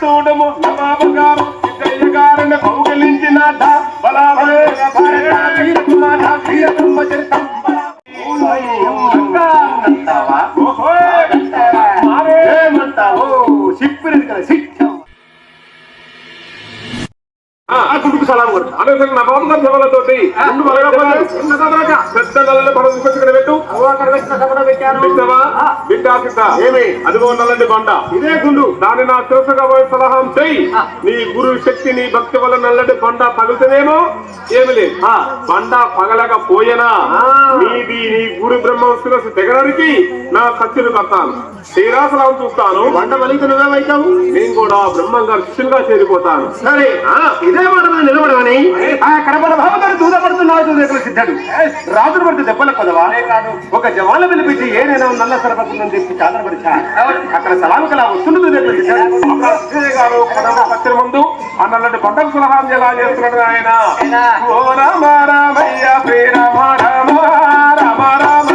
చూడము నవాబు గారు సిద్ధయ్య గారిని కౌగిలించినట గుండుకు సలాం కొట్టు అనేసరికి నా బాబు గారి సభలతోటి పెద్ద నల్లని పడ తీసుకొచ్చి పెట్టు ఏమి అదిగో నల్లని బండ ఇదే గుండు దాన్ని నా తెలుసుగా సలహం చెయ్యి నీ గురు శక్తి నీ భక్తి వల్ల నల్లటి బండ పగులుతుందేమో ఏమి లేదు బండ పగలకపోయినా నీది నీ గురు బ్రహ్మ శిరస్సు తెగడానికి నా ఖర్చులు కడతాను శ్రీరాసలాం చూస్తాను బండ బలికి నువ్వేమైతావు నేను కూడా బ్రహ్మం గారు శిష్యులుగా చేరిపోతాను సరే ఇదే మాట నిలబడమని ఆ కడపల భావగారు దూరపడుతున్నావు చూసేకులు సిద్ధడు రాజును పడితే దెబ్బల కొదవా కాదు ఒక జవాన్లు పిలిపించి ఏనైనా నల్ల సరపతుందని చెప్పి చాదరపడిచా అక్కడ సలాముకలా వస్తున్న చూసేకులు సిద్ధడు గారు కడప ముందు ఆ నల్లటి బండకు సలహాం ఎలా చేస్తున్నాడు ఆయన ఓ రామ రామయ్య శ్రీరామ రామ రామ రామ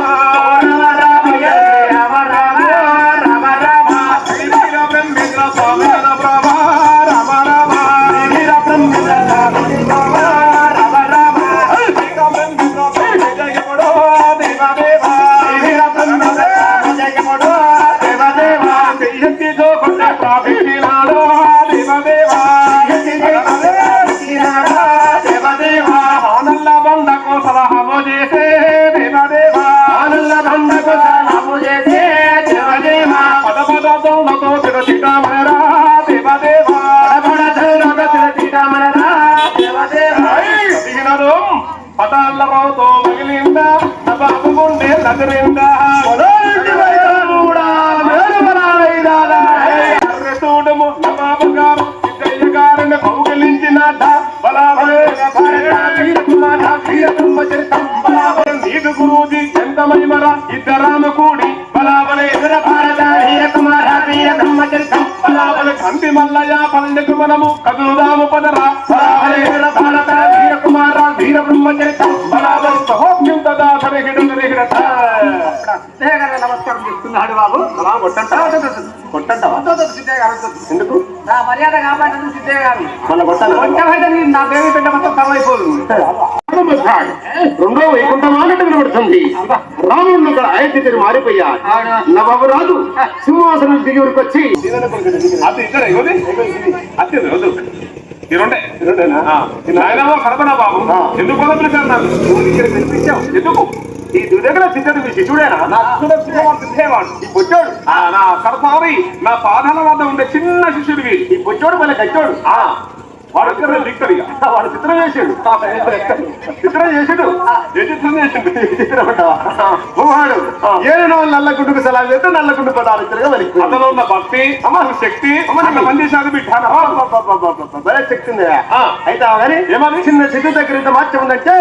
పటాలతో మగిలిందా బాబు గుండె నగరిందా చూడము నవాబు గారు సిద్ధయ్య గారిని కౌగిలించినట నీకు గురూజీ ఎంత మహిమరా ఇద్దరాము కూడి బలాబలే కంటి మల్లయ్య పల్లెకు మనము కదుదాము పదరా వీరకుమార వీర బ్రహ్మచరితం నమస్కారం చేస్తున్నాడు బాబు ఎందుకు నా మర్యాద కాపాడు సిద్ధయ్య గారు నా దేవి బిడ్డ మొత్తం తమైపోదు రెండో వైకుంఠమానట్టు వినబడుతుంది రాముడు అయోధ్య మారిపోయా నవాబు రాజు సింహాసనం దిగి వచ్చి కడపనా బాబు ఎందుకు ఎందుకు ఈ దుర్గల సిద్ధుడు మీ శిష్యుడేనా నా సిద్ధేవాడు ఈ బొచ్చోడు నా కడపారి నా పాదాల వద్ద ఉండే చిన్న శిష్యుడివి ఈ బొచ్చోడు మళ్ళీ గచ్చోడు వాడు వాడు చిత్రం చేసాడు వాడు ఏదో నల్ల గుడ్డుకు సలాం చేస్తే నల్ల గుడ్డు పదాలు అతను ఉన్న భక్తి శక్తి మంది శక్తి ఉంది అయితే కానీ ఏమని చిన్న సిద్ధు దగ్గర ఇంత మార్చం ఉందంటే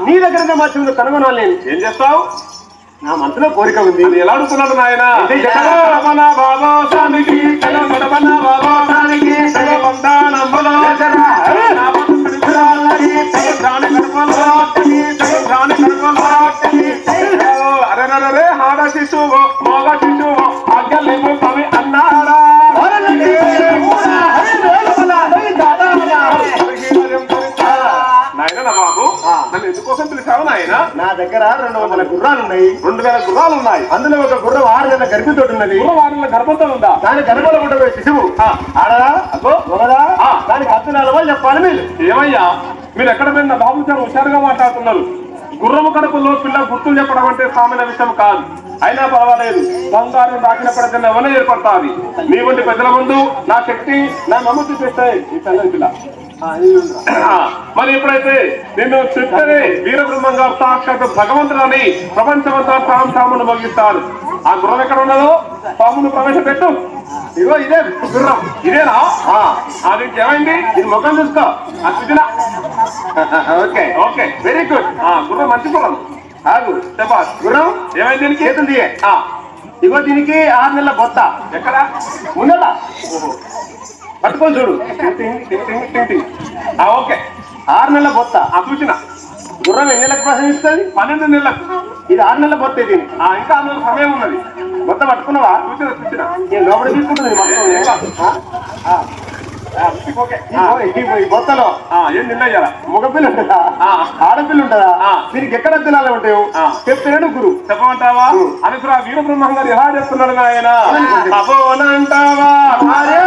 నీ దగ్గర ఇంత మార్చం ఉందో కనుగొనాలి నేను ఏం చేస్తావు నా మనసులో కోరిక ఉంది ఎలా అడుగుతున్నాడు నాయన అరే ఆడ శిశువు మగ శిశువు అగ్గలేము స్వామి అన్నారా బాబు నన్ను ఎందుకోసం పిలిచావు నాయన నా దగ్గర 200 గుర్రాలు ఉన్నాయి 2000 గుర్రాలు ఉన్నాయి అందులో ఒక గుర్రం 6 నెలల గర్భంతో ఉన్నది 6 నెలల గర్భంతో ఉందా దాని గర్భంలో ఉండే శిశువు ఆడదా అబ్బో మొగదా దానికి అర్థాలు వాళ్ళు చెప్పాలి మీరు ఏమయ్యా మీరు ఎక్కడ పోయిన బాబు చాలా హుషారుగా మాట్లాడుతున్నారు గుర్రము కడుపులో పిల్ల గుర్తులు చెప్పడం అంటే సామాన్య విషయం కాదు అయినా పర్వాలేదు బంగారం దాకినప్పటికన్నా ఎవరైనా ఏర్పడతాది నీ వంటి పెద్దల ముందు నా శక్తి నా నమ్మకం చేస్తాయి ఈ పిల్లల పిల్ల మరి ఎప్పుడైతే నిన్ను చెప్తే వీరబ్రహ్మం గారు సాక్షాత్ భగవంతుడని ప్రపంచమంతా సామును ముగిస్తారు ఆ గుర్రం ఎక్కడ ఉన్నదో సామును ప్రవేశపెట్టు ఇగో ఇదే గుర్రం ఇదేనా అది ఏమైంది ఇది ముఖం చూసుకో అతిథినా ఓకే ఓకే వెరీ గుడ్ గుర్రం మంచి గుర్రం ఆగు చెప్పా గుర్రం ఏమైంది దీనికి చేతుంది ఇగో దీనికి 6 నెలల బొత్త ఎక్కడ ఉన్నదా పట్టుకొని చూడు ఓకే 6 నెలల బొత్త చూసిన గుర్రం ఎన్ని నెలలకు ప్రసవిస్తుంది 12 నెలలకు ఇది 6 నెలల బొత్త దీని ఇంకా 6 నెలల సమయం ఉన్నది బొత్త పట్టుకున్నావా చూసిన నేను లోపల తీసుకుంటుంది బొత్తలో ఏం నిన్నయ్యారా మగపిల్ల ఉంటుందా ఆడపిల్ల ఉంటుందా దీనికి ఎక్కడ తినాలి ఉంటాయో చెప్తేనే గురు చెప్పమంటావా అనుకురా వీరబ్రహ్మం గారు ఎలా చెప్తున్నాడు ఆయన అపోనంటావా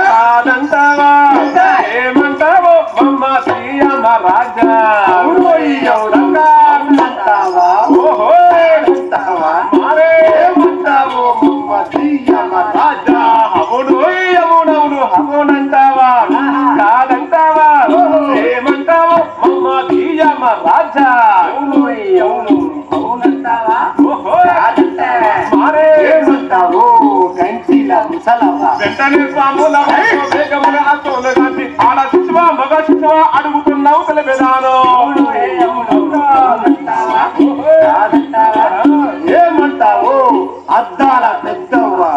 కాదంటావా ఏమంటావో మమ్మ శ్రీయమ రాజా ఓహో మారేమంటావో మమ్మ శ్రీయమ రాజా అవును అవునవును అవునంటావా కాదంటావా ఏమంటావో మమ్మ శ్రీయమ రాజా అవును అవును అవునంటావా ఓహో మారేమంటావో వెంటనే స్వాముల వేగమున ఆడ శిశువా మగ శిశువా అడుగుతున్నావు తెలిపేదాను ఏమంటావు అద్దాల పెద్దవ్వా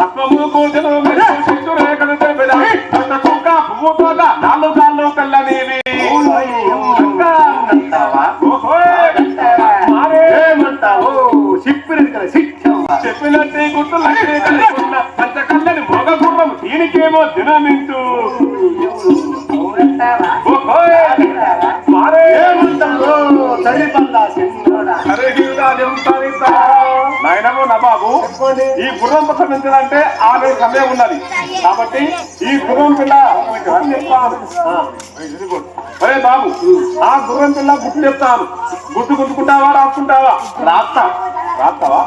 శిశు రేఖలు తెలిపేదా కుక్క పువ్వుతో నాలుగు కాళ్ళు కళ్ళనేవి ఏమంటావు చెప్పినట్టే గుర్తులు పంచకళ్ళని మగ గుర్రం దీనికేమో దినమింటూ నాయనమో నా బాబు ఈ గుర్రం ప్రసవించాలంటే 6 సమయం ఉన్నది కాబట్టి ఈ గుర్రం పిల్ల అరే బాబు ఆ గుర్రం పిల్ల గుర్తు చెప్తాను గుర్తుకుంటావా రాసుకుంటావా రాస్తావా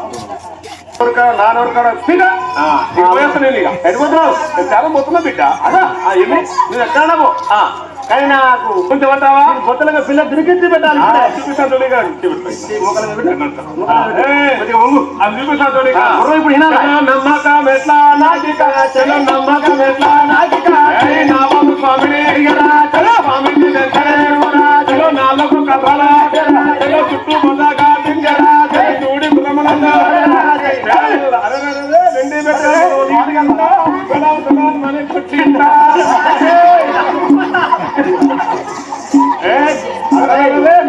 చాలా మొత్తం బిడ్డ అదా ఏమి నువ్వు ఎక్కడవు కానీ నాకు కొంచెం పట్టావా కొత్తగా పిల్ల తిరిగి పెట్టాలి చూపిస్తాను ఇప్పుడు నమ్మకం ఎట్లా నాటిక చలో నమ్మకం ఎట్లా నాటిక నా బాబు స్వామిని స్వామిని చలో నాలుగు కథల చలో చుట్టూ మొదగా దింగరా చూడి భ్రమణంగా వెండి పెట్టంతా మన పుట్టిందా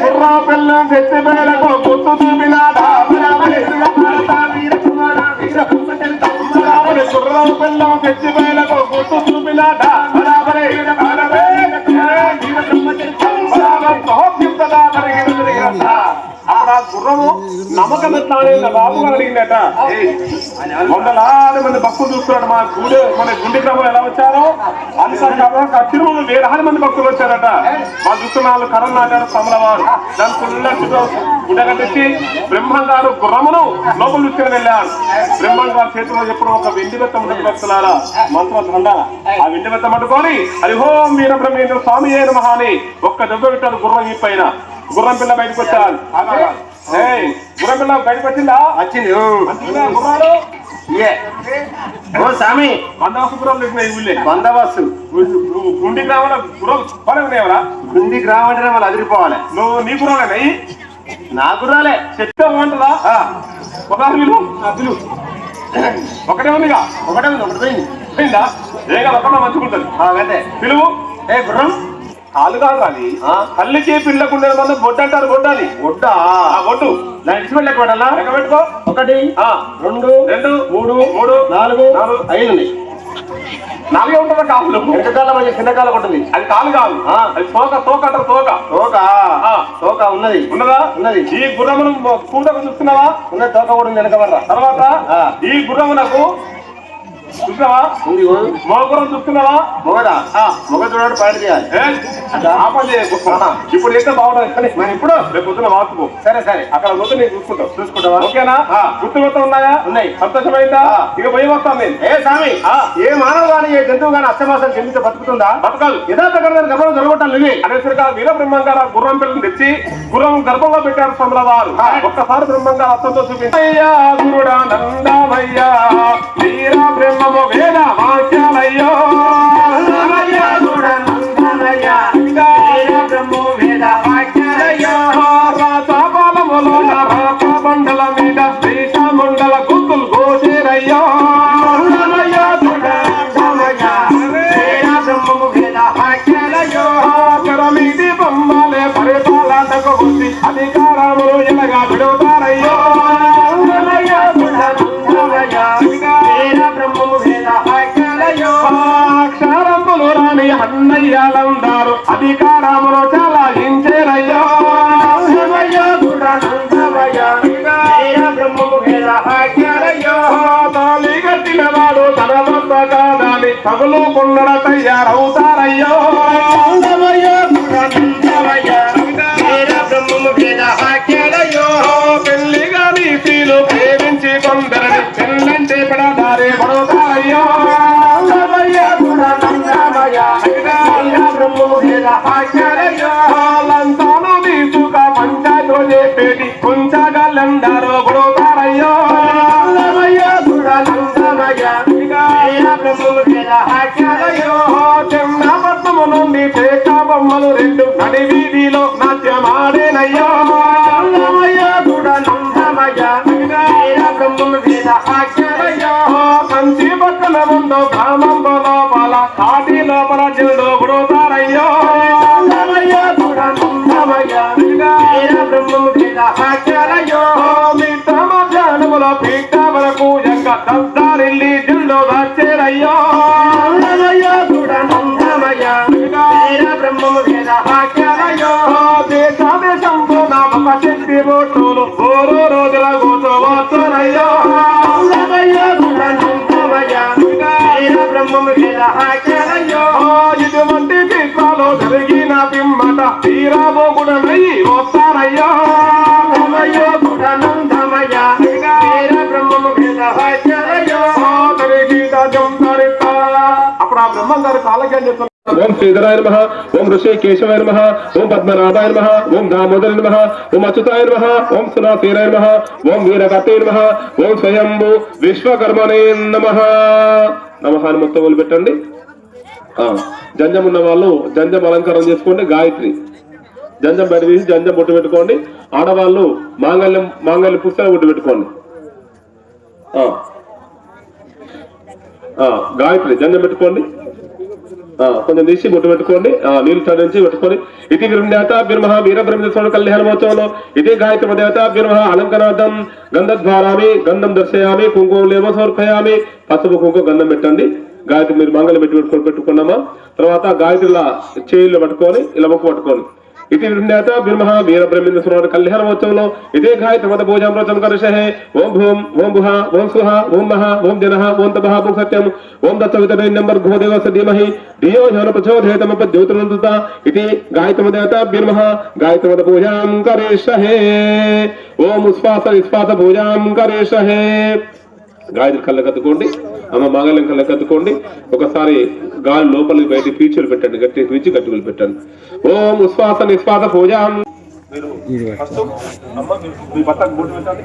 గుర్రా పిల్లం తెచ్చి పేలకు గుర్తు చూపినాడా గుర్రం పిల్లం తెచ్చి పేలకు గుర్తు చూపినాడా అప్పుడు ఆ గుర్రము నమ్మకం ఎట్లా అనేది బాబు అడిగిందట వందలాది మంది భక్తులు చూస్తున్నాడు మన గుండె గ్రామంలో ఎలా వచ్చారో అంత తిరుమల వేలాది మంది భక్తులు వచ్చారట వాళ్ళు చూస్తున్నారు కరణ్ నాటారు తమల వారు దాని ఫుల్ గుడ్డగట్టేసి బ్రహ్మం గారు గుర్రమును లోపల చూసుకుని వెళ్ళారు బ్రహ్మం గారు చేతిలో ఎప్పుడు ఒక వెండి బెత్తం ఉంటుంది భక్తులారా మంత్రం దండాల ఆ వెండి బెత్తం పట్టుకొని హరిహోం వీర బ్రహ్మేంద్ర స్వామి అయిన మహాని ఒక్క దెబ్బ పెట్టారు గుర్రం ఈ పైన గుర్రం పిల్ల బయటకు వచ్చారు గుర్రం పిల్ల బయటకు వచ్చిందా వచ్చింది గుర్రాలు స్వామి బందోబస్తు గుర్రం లేకున్నాయి బందోబస్తు గుండి గ్రామంలో గుర్రం బాగా ఉన్నాయవరా గుండి గ్రామం అంటే వాళ్ళు అదిరిపోవాలి నువ్వు నీ గుర్రాలే నా గుర్రాలే చెప్తామంటదా పిలువు ఒకటే ఉందిగా ఒకటే ఉంది ఒకటి పోయిందా ఏగా ఒక్కడ మంచుకుంటుంది అంటే పిలువు ఏ గుర్రం కాలు కాదు కానీ కళ్ళకి పిల్లకుండే మంది బొడ్డు అంటారు బొడ్డాలి బొడ్డ బొడ్డు దాని ఇచ్చిపెట్టి లెక్క పెట్టాలా లెక్క పెట్టుకో 1 2 3 4 5 4 ఉంటుందా కాళ్ళు ఎంతకాలం చిన్నకాలం ఉంటుంది అది కాలు కాదు అది తోక అంటారు తోక ఉన్నది ఉన్నది ఈ గుర్రమును కూడకు చూస్తున్నావా ఉన్నది తోక కూడా ఉంది వెనకబడ్రా తర్వాత ఈ గుర్రమునకు చూస్తున్నావా మొగగుర్రం చూస్తున్నావా మొగ చూడాడు పైన చేయాలి ఇప్పుడు అయితే బాగుంటుంది మరి ఇప్పుడు రేపు పొద్దున వాసుకు సరే అక్కడ పోతే నేను చూసుకుంటావా ఓకేనా గుర్తు ఉన్నాయా ఉన్నాయి సంతోషమైందా ఇక పోయి వస్తాను నేను స్వామి ఏ మానవ గాని ఏ జంతువు గాని అష్టమాసం చెందితే బతుకుతుందా బతకాదు యథార్థంగా గర్భంలో జరగటాలు ఇవి అనేసరిగా వీరబ్రహ్మం గారు గుర్రం పిల్లలు తెచ్చి గుర్రం గర్భంలో పెట్టారు స్వాముల వారు ఒక్కసారి బ్రహ్మం గారు అర్థంతో చూపించాయ్యా గురుడా నందామయ్యా వీర బ్రహ్మము వేద వాక్యాలయ్యో మండల మీద శ్రీష మండల గుర్తులు గోసేరయ్యో మీది బొమ్మలే పరిపాలనకు వచ్చి అధికారములు ఎలాగా విడుతారయ్యో బ్రహ్మము వేద అన్నయ్యాలందారు అధికారములు చాలా ఇంచేరయ్యో తాళి కట్టిన వాడు తన వద్ద కాదని తగులు కుండల తయారవుతారయ్యో పెళ్లిగా నీతిలు ప్రేమించి కొందరిని పెళ్ళంటే పడదారి పడతారయ్యో లంచాలు తీసుక పంచాయతీ చెప్పేది కొంచగలందరూ పడతారయ్యో చిన్నపట్నము నుండి చేకా బొమ్మలు రెండు నడి వీధిలో నాట్యమాడేనయ్యో కంచి పక్కన ముందు గ్రామం లోపల కాటి లోపల చెల్లు పుడతారయ్యో మిట్ట మధ్యాహ్నముల పీఠ వరకు ఎంక దస్తారిల్లి జిల్లు వచ్చేరయ్యో దేశంతో నా ఒక శక్తి ఓటులు ఓరో రోజుల కూర్చోవచ్చునయ్యో ఇటువంటి చిత్రాలు జరిగిన పిమ్మట తీరాబోగుడనయ్యి వస్తారయ్యో అప్పుడు ఆ బ్రహ్మం గారు కాలకి అని చెప్తున్నారు. ఓం శ్రీధరాయ నమః, ఓం ఋషికేశవాయ నమః, ఓం పద్మనాభాయ నమః, ఓం దామోదరాయ నమః, ఓం అచ్యుతాయ నమః, ఓం సునాసీరాయ నమః, ఓం వీరకర్తే నమః, ఓం స్వయంభూ విశ్వకర్మణే నమః. నమః అని మొత్తం మొదలు పెట్టండి. జంజం ఉన్న వాళ్ళు జంజం అలంకారం చేసుకోండి. గాయత్రి జంజం బయట తీసి జంజం బొట్టు పెట్టుకోండి. ఆడవాళ్ళు మాంగళ్యం పుస్తకం బొట్టు పెట్టుకోండి. గాయత్రి జంజం పెట్టుకోండి. కొంచెం తీసి బొట్టు పెట్టుకోండి. నీళ్ళు చదివించి పెట్టుకోండి. ఇది విరుణ్యాతాభ్యుర్మః వీరబ్రహ్మేశ్వర కళ్యాణమోత్సవంలో ఇది గాయత్రి దేవతాభ్యుర్మః అలంకరణార్థం గంధద్వారామి గంధం దర్శయామి కుంకుమం లేమో సమర్పయామి. పసుపు కుంకుమ గంధం పెట్టండి. గాయత్రి మీరు మంగళం పెట్టుకున్నామా. తర్వాత గాయత్రిలా చేయిల్లో పట్టుకొని ఇలా మొక్కు పట్టుకోండి. ఇది విరుణ్యాతాభ్యుర్మః వీరబ్రహ్మేశ్వర కళ్యాణమోత్సవంలో ఇదే గాయత్రి మత పూజామృతం కరిషే. ఓం భూం ఓం భుః ఓం స్వః ఓం మహ ఓం జనః ఓం తపః ఓం సత్యం ఓం దత్తవితరే నంబర్ గోదేవస్య ధీమహి ధియో యో నః ప్రచోదయాత్. ఇది గాయత్రి దేవతాభ్యుర్మః గాయత్రి మత పూజాం కరిషే. ఓం ఉస్వాస నిస్వాస పూజాం కరిషే. గాయత్రి కళ్ళకత్తుకోండి. అమ్మ మాంగళ్యం కళ్ళకత్తుకోండి. ఒకసారి గాలి లోపలికి బయట పీచులు పెట్టండి. గట్టి పీచి గట్టుకులు పెట్టండి. ఓం ఉస్వాస నిస్వాస పూజాం. మీ భర్తకు బొట్టు పెట్టండి.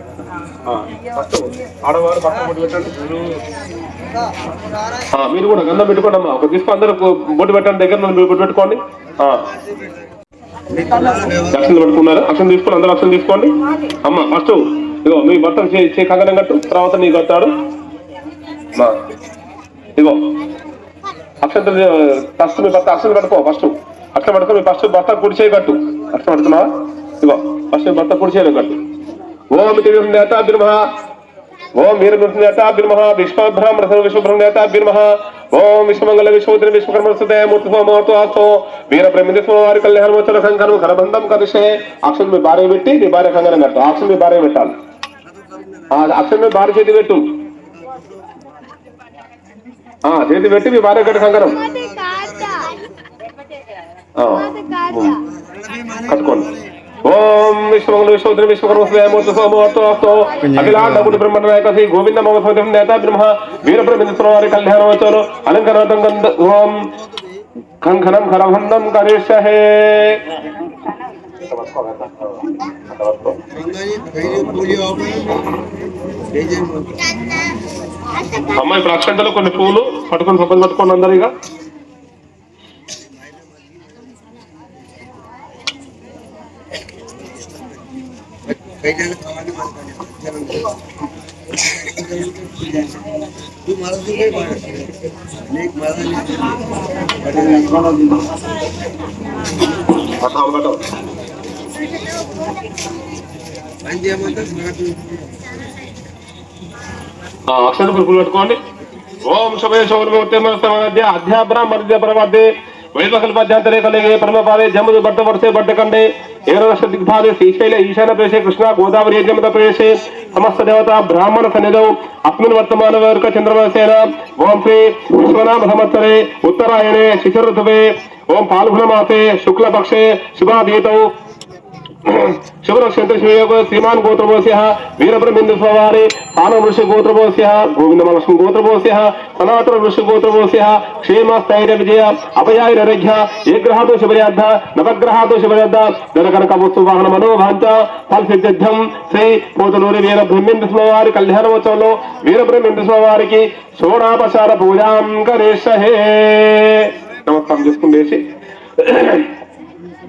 ఆడవారు భర్త బొట్టు పెట్టండి. మీరు కూడా గంధం పెట్టుకోండి. అమ్మా ఒక తీసుకు అందరూ బొట్టు పెట్టండి. దగ్గర మీరు బొట్టు పెట్టుకోండి. అక్షలు పట్టుకున్నారు. అక్షం తీసుకోండి. అందరూ అక్షం తీసుకోండి. అమ్మ ఫస్ట్ ఇగో మీ భర్త కంగనం కట్టు. తర్వాత నీ కట్టాడు. ఇగో అక్షంత ఫస్ట్ మీ భర్త అక్షం కట్టుకో. ఫస్ట్ అక్షం పట్టుకో. మీ ఫస్ట్ భర్త కుడి చేయి కట్టు. అక్షం పడుతున్నావా? ఇగో ఫస్ట్ భర్త కుడి చేయలేదు కట్టు. ఓం నేతాభ్యుర్మః ఓం వీరనేతాభ్యుర్మః విశ్వబ్రాహ్మణ విశ్వబ్రహ్మణేతాభ్యుర్మః ఓం విశ్వమంగళ విశ్వోత్తర విశ్వకర్మస్తయ మూర్తిమూర్తో వీరబ్రహ్మేశ్వర వారి కళ్యాణమోత్సవ కంకణం కరబంధం కలిసే. అక్షరం మీ భార్య పెట్టి మీ భార్య కంకణం కట్టు. అక్షరం మీ భార్య పెట్టాలి. అక్షరం మీ భార్య చేతి పెట్టు. చేతి పెట్టి మీ భార్య కట్టు కంకణం కట్టుకోండి. ఓం విశ్వమంగళ విశ్వోత్తర విశ్వకర్మస్తయ మూర్తిమూర్తో అఖిలాండ బ్రహ్మణ నాయక శ్రీ గోవింద నేతాభ్యుర్మః వీరబ్రహ్మేశ్వర వారి కళ్యాణమోత్సవం అలంకరణం ఓం కంకణం కరబంధం కరిష్యే. అమ్మ ఇప్పుడు అక్షంతలో కొన్ని పూలు పట్టుకొని పక్కన పట్టుకోండి అందరు. ఇక అక్షర పూలు పట్టుకోండి. ఓం శుభే శౌర్మూర్తి అధ్యాబ్రాహ్మణ్య పరమధ్య वैल्पकल्पाध्यांतरे कलेगे परमपादे जमद बड्ड वर्षे बड्ड कंडे एकादश दिग्भागे श्रीशैल ईशान प्रदेशे कृष्णा गोदावरी यजमत प्रदेशे समस्त देवता ब्राह्मण सन्निधौ अस्मिन् वर्तमान वर्ग चंद्रमासेन ओम श्री विश्वनाम संवत्सरे उत्तरायणे शिशिर ऋतुवे ओम फाल्गुन मासे शुक्ल पक्षे शुभादीतौ शुभनक्षत्र श्रीमान गोत्रभोस्य वीरब्रह्मेन्द्र स्वावारे पानम ऋषि गोत्रभोस्य गोविंदमलक्ष्मी गोत्रभोस्य सनातन ऋषि गोत्रभोस्य क्षेम स्थैर्य विजय अभयारघ्य एक ग्रहादो शुभर्याद्ध नवग्रहादो शुभर्याद्ध जनकनकवस्तु वाहन मनोभांच फल सिद्ध्यम श्री पोतलूरी वीरब्रह्मेन्द्र स्वावारी कल्याणोत्सव वीरब्रह्मेन्द्र स्वावारी షోడాపచార పూజాం కరిష్యహే. నమస్కారం చేసుకుంటేసి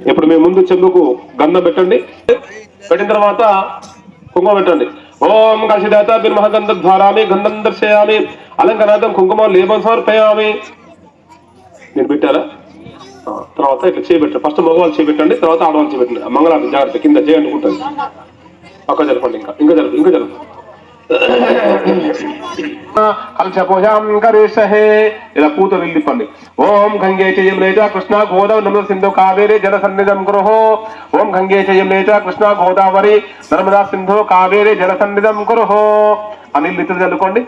ఇప్పుడు మీ ముందు చెంబుకు గంధం పెట్టండి. పెట్టిన తర్వాత కుంకుమ పెట్టండి. ఓం కాశీదాత బిర్మహగంధ ధారామి గంధం దర్శయామి అలంకనాథం కుంకుమ లేపం సమర్పయామి. నేను పెట్టారా? తర్వాత ఇట్లా చేయబెట్టండి. ఫస్ట్ మగవాళ్ళు చేయబెట్టండి, తర్వాత ఆడవాళ్ళు చేయబెట్టండి. మంగళారతి జాగ్రత్త కింద చేయంటుకుంటుంది. పక్క జరపండి. ఇంకా జరుపు కలశపూజాం కరిష్యహే. ఇలా పూతలు ఇల్లిప్పండి. ఓం గంగే చ యమునే చ కృష్ణ గోదావరి నర్మదా సింధు కావేరి జల సన్నిధం కురుః. ఓం గంగే చ యమునే చ కృష్ణ గోదావరి నర్మదా సింధు కావేరి జల సన్నిధం కురుః అని ఇల్లు చల్లుకోండి.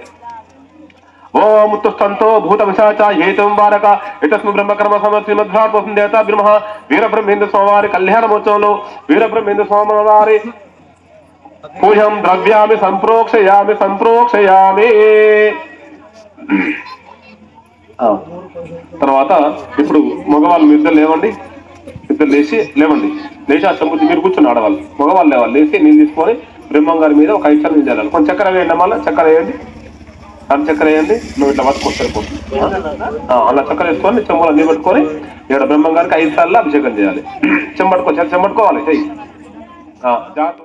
ఓం ఉత్తుష్టంతో భూత విశాచ హేతుం వారక ఇతస్మి బ్రహ్మకర్మ శ్రీమద్భాగవతం దేవత బ్రహ్మ వీరబ్రహ్మేంద్ర స్వామివారి కళ్యాణమోత్సవంలో వీరబ్రహ్మేంద్ర స్వామివారి పూజం ద్రవ్యామి సంప్రోక్షయామి. తర్వాత ఇప్పుడు మగవాళ్ళు ఇద్దరు లేవండి. ఇద్దరు లేచి ఆ చెంబు మీరు కూర్చుని ఆడవాళ్ళు. మగవాళ్ళు లేవాలి. లేచి నీళ్ళు తీసుకొని బ్రహ్మం గారి మీద ఒక 5 నీళ్ళు చల్లాలి. కొంచెం చక్కెర వేయండి. మళ్ళీ చక్కెర వేయండి. చక్కెర వేయండి. నువ్వు ఇట్లా పట్టుకొస్తే అలా చక్కెర వేసుకొని చెంబులో నీళ్ళు పెట్టుకొని ఇక్కడ బ్రహ్మం గారికి 5 సార్లు అభిషేకం చేయాలి. చెంబట్టుకోవాలి. చెయ్యి జాగ్రత్త.